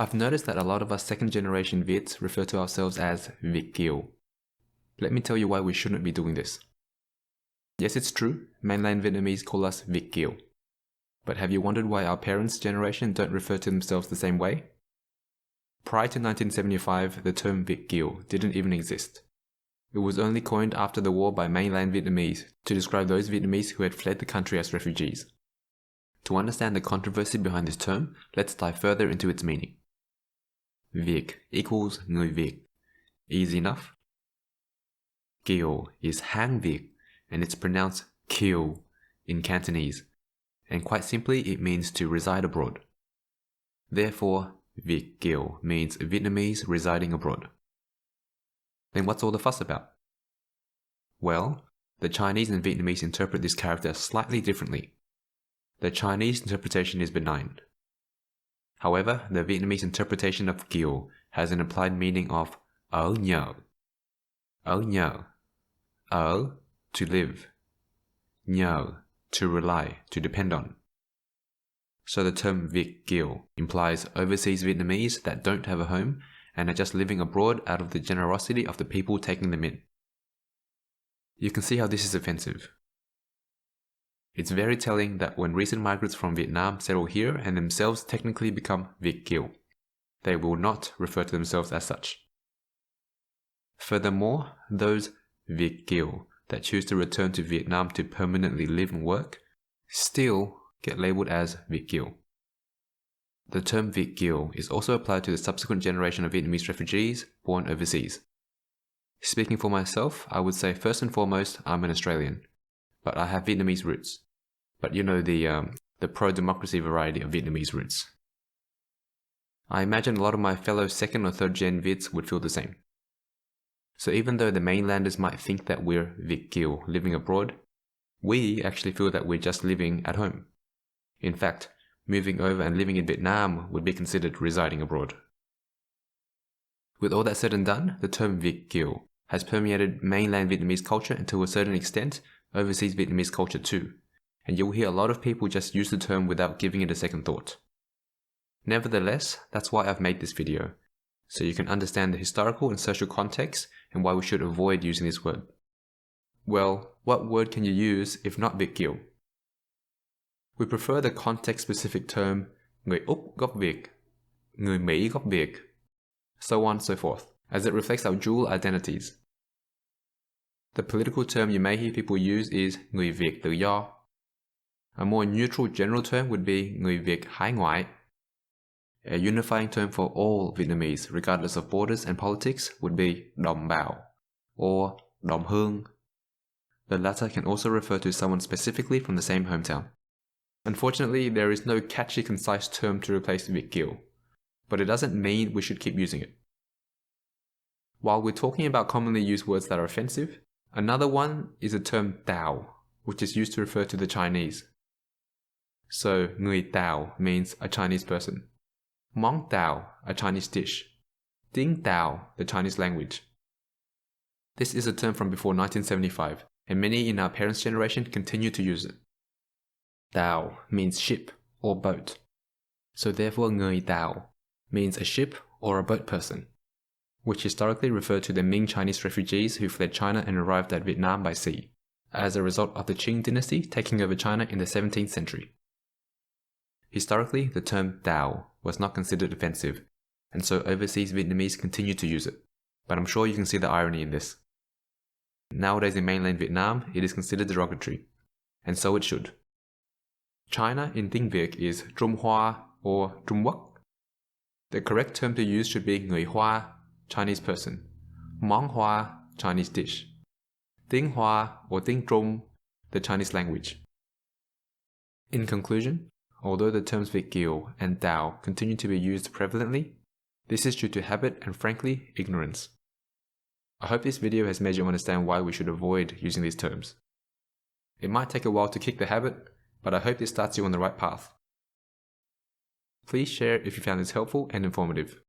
I've noticed that a lot of us second generation Viets refer to ourselves as Việt kiều. Let me tell you why we shouldn't be doing this. Yes, it's true, mainland Vietnamese call us Việt kiều. But have you wondered why our parents' generation don't refer to themselves the same way? Prior to 1975, the term Việt kiều didn't even exist. It was only coined after the war by mainland Vietnamese to describe those Vietnamese who had fled the country as refugees. To understand the controversy behind this term, let's dive further into its meaning. Việt equals người Việt. Easy enough? Kiều is Hán-Việt, and it's pronounced kiều in Cantonese, and quite simply it means to reside abroad. Therefore, Việt kiều means Vietnamese residing abroad. Then what's all the fuss about? Well, the Chinese and Vietnamese interpret this character slightly differently. The Chinese interpretation is benign. However, the Vietnamese interpretation of kiều has an implied meaning of ở nhờ. Ở nhờ. Ở, to live. Nhờ, to rely, to depend on. So the term Việt kiều implies overseas Vietnamese that don't have a home and are just living abroad out of the generosity of the people taking them in. You can see how this is offensive. It's very telling that when recent migrants from Vietnam settle here and themselves technically become Việt kiều, they will not refer to themselves as such. Furthermore, those Việt kiều that choose to return to Vietnam to permanently live and work still get labeled as Việt kiều. The term Việt kiều is also applied to the subsequent generation of Vietnamese refugees born overseas. Speaking for myself, I would say first and foremost, I'm an Australian, but I have Vietnamese roots. But you know, the pro-democracy variety of Vietnamese roots. I imagine a lot of my fellow second or third gen Viets would feel the same. So even though the mainlanders might think that we're Việt kiều living abroad, we actually feel that we're just living at home. In fact, moving over and living in Vietnam would be considered residing abroad. With all that said and done, the term Việt kiều has permeated mainland Vietnamese culture and to a certain extent, overseas Vietnamese culture too. And you'll hear a lot of people just use the term without giving it a second thought. Nevertheless, that's why I've made this video, so you can understand the historical and social context and why we should avoid using this word. Well, what word can you use if not Việt kiều? We prefer the context-specific term người Úc gốc Việt, người Mỹ gốc Việt, so on and so forth, as it reflects our dual identities. The political term you may hear people use is người Việt tự do. A more neutral general term would be người Việt hải ngoại. A unifying term for all Vietnamese, regardless of borders and politics, would be đồng bào or đồng hương. The latter can also refer to someone specifically from the same hometown. Unfortunately, there is no catchy, concise term to replace Việt kiều, but it doesn't mean we should keep using it. While we're talking about commonly used words that are offensive, another one is the term Tào, which is used to refer to the Chinese. So, người Tào means a Chinese person. Món Tào, a Chinese dish. Tiếng Tào, the Chinese language. This is a term from before 1975, and many in our parents' generation continue to use it. Tào means ship or boat. So therefore người Tào means a ship or a boat person, which historically referred to the Ming Chinese refugees who fled China and arrived at Vietnam by sea, as a result of the Qing dynasty taking over China in the 17th century. Historically, the term Tào was not considered offensive, and so overseas Vietnamese continue to use it, but I'm sure you can see the irony in this. Nowadays in mainland Vietnam, it is considered derogatory, and so it should. China in tiếng Việt is Trung Hoa or Trung Quốc. The correct term to use should be người Hoa, Chinese person, món Hoa, Chinese dish, tiếng Hoa or tiếng Trung, the Chinese language. In conclusion, although the terms Việt kiều and Tào continue to be used prevalently, this is due to habit and frankly, ignorance. I hope this video has made you understand why we should avoid using these terms. It might take a while to kick the habit, but I hope this starts you on the right path. Please share if you found this helpful and informative.